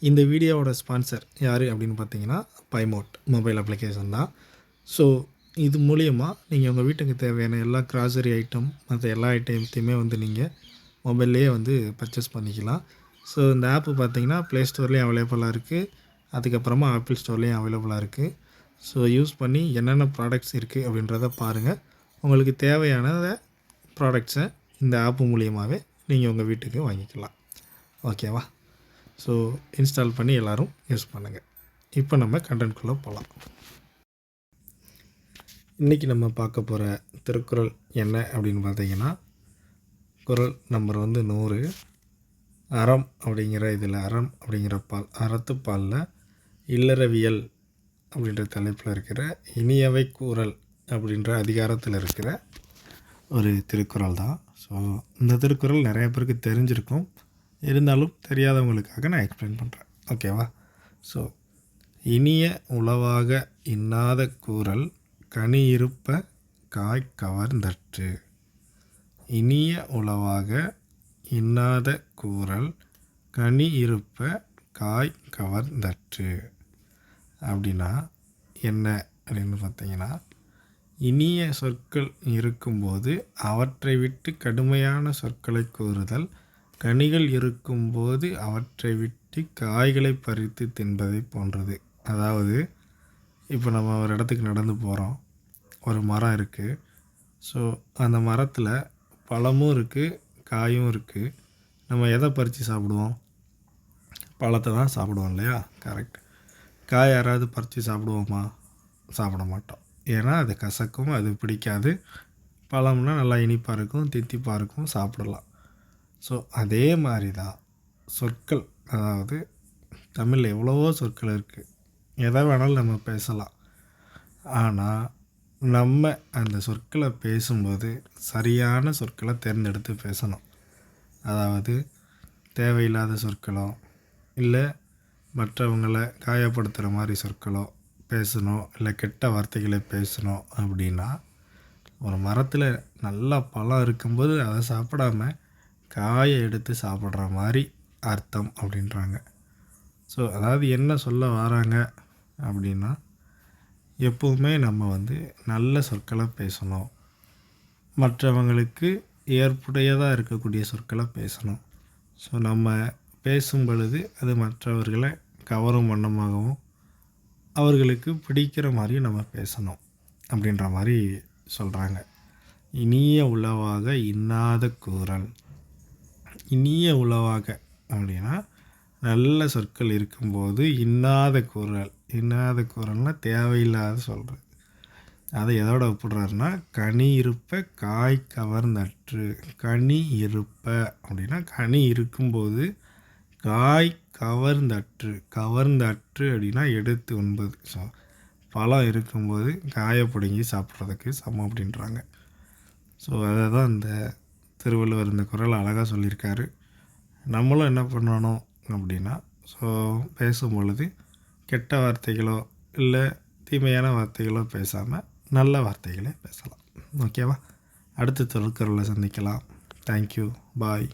இந்த வீடியோவோட ஸ்பான்சர் யார் அப்படின்னு பார்த்தீங்கன்னா பைமோட் மொபைல் அப்ளிகேஷன் தான். ஸோ இது மூலிமா நீங்கள் உங்கள் வீட்டுக்கு தேவையான எல்லா கிராசரி ஐட்டம் மற்ற எல்லா ஐட்டத்தையுமே வந்து நீங்கள் மொபைல்லையே வந்து பர்ச்சேஸ் பண்ணிக்கலாம். ஸோ இந்த ஆப்பு பார்த்தீங்கன்னா ப்ளே ஸ்டோர்லேயும் அவைலபிளாக இருக்குது, அதுக்கப்புறமா ஆப்பிள் ஸ்டோர்லேயும் அவைலபிளாக இருக்குது. ஸோ யூஸ் பண்ணி என்னென்ன ப்ராடக்ட்ஸ் இருக்குது அப்படின்றத பாருங்கள். உங்களுக்கு தேவையான ப்ராடக்ட்ஸை இந்த ஆப்பு மூலியமாகவே நீங்கள் உங்கள் வீட்டுக்கு வாங்கிக்கலாம். ஓகேவா? ஸோ இன்ஸ்டால் பண்ணி எல்லோரும் யூஸ் பண்ணுங்கள். இப்போ நம்ம கண்டென்ட்குள்ளே போகலாம். இன்றைக்கி நம்ம பார்க்க போகிற திருக்குறள் என்ன அப்படின்னு பார்த்தீங்கன்னா, குறள் நம்பர் 100. அறம் அப்படிங்கிற இதில் அறம் அப்படிங்கிற அறத்துப்பாலில் இல்லறவியல் அப்படின்ற தலைப்பில் இருக்கிற இனியவை கூறல் அப்படின்ற அதிகாரத்தில் இருக்கிற ஒரு திருக்குறள் தான். ஸோ இந்த திருக்குறள் நிறைய பேருக்கு தெரிஞ்சிருக்கும், இருந்தாலும் தெரியாதவங்களுக்காக நான் எக்ஸ்பிளைன் பண்ணுறேன். ஓகேவா? ஸோ இனிய உளவாக இன்னாத கூறல் கனி இருப்ப காய் கவர்ந்தற்று. இனிய உளவாக இன்னாத கூறல் கனி இருப்ப காய் கவர்ந்தற்று அப்படின்னா என்ன அப்படின்னு பார்த்தீங்கன்னா, இனிய சொற்கள் இருக்கும்போது அவற்றை விட்டு கடுமையான சொற்களை கூறுதல், கனிகள் இருக்கும்போது அவற்றை விட்டு காய்களை பறித்து தின்பதை போன்றது. அதாவது இப்போ நம்ம ஒரு இடத்துக்கு நடந்து போகிறோம், ஒரு மரம் இருக்குது. ஸோ அந்த மரத்தில் பழமும் இருக்குது, காயும் இருக்குது. நம்ம எதை பறித்து சாப்பிடுவோம்? பழத்தை தான் சாப்பிடுவோம் இல்லையா? கரெக்ட். காய் யாராவது பறித்து சாப்பிடுவோமா? சாப்பிட மாட்டோம். ஏன்னா அது கசக்கும், அது பிடிக்காது. பழம்னா நல்லா இனிப்பாக இருக்கும், தித்திப்பாக இருக்கும், சாப்பிடலாம். ஸோ அதே மாதிரி தான் சொற்கள். அதாவது தமிழில் எவ்வளவோ சொற்கள் இருக்குது, எதை வேணாலும் நம்ம பேசலாம். ஆனால் நம்ம அந்த சொற்களை பேசும்போது சரியான சொற்களை தேர்ந்தெடுத்து பேசணும். அதாவது தேவையில்லாத சொற்களோ இல்லை மற்றவங்களை காயப்படுத்துகிற மாதிரி சொற்களோ பேசணும், இல்லை கெட்ட வார்த்தைகளை பேசணும். அப்படின்னா ஒரு மரத்தில் நல்லா பழம் இருக்கும்போது அதை சாப்பிடாம காயை எடுத்து சாப்பிட்ற மாதிரி அர்த்தம் அப்படின்றாங்க. ஸோ அதாவது என்ன சொல்ல வராங்க அப்படின்னா, எப்போவுமே நம்ம வந்து நல்ல சொற்களை பேசணும், மற்றவங்களுக்கு ஏற்புடையதாக இருக்கக்கூடிய சொற்களை பேசணும். ஸோ நம்ம பேசும் பொழுது அது மற்றவர்களை கவரும் வண்ணமாகவும் அவர்களுக்கு பிடிக்கிற மாதிரியும் நம்ம பேசணும் அப்படின்ற மாதிரி சொல்கிறாங்க. இனிய உளவாக இன்னாத கூறல். இனிய உளவாக அப்படின்னா நல்ல சொற்கள் இருக்கும்போது இன்னாத கூறல். இன்னாத கூறல்னால் தேவையில்லாத சொல்கிறது. அதை எதோட ஒப்பிடுறாருன்னா, கனி இருப்ப காய் கவர்ந்தற்று. கனி இருப்ப அப்படின்னா கனி இருக்கும்போது காய் கவர்ந்தற்று. கவர்ந்தற்று அப்படின்னா எடுத்து உண்பது. ஸோ பழம் இருக்கும்போது காயை பிடுங்கி சாப்பிட்றதுக்கு சமம் அப்படின்றாங்க. ஸோ அதை தான் இந்த திருவள்ளுவர் இந்த குறள் அழகாக சொல்லியிருக்காரு. நம்மளும் என்ன பண்ணணும் அப்படின்னா, ஸோ பேசும் பொழுது கெட்ட வார்த்தைகளோ இல்லை தீமையான வார்த்தைகளோ பேசாமல் நல்ல வார்த்தைகளே பேசலாம். ஓகேவா? அடுத்த திருக்குறளை சந்திக்கலாம். தேங்க்யூ. பாய்.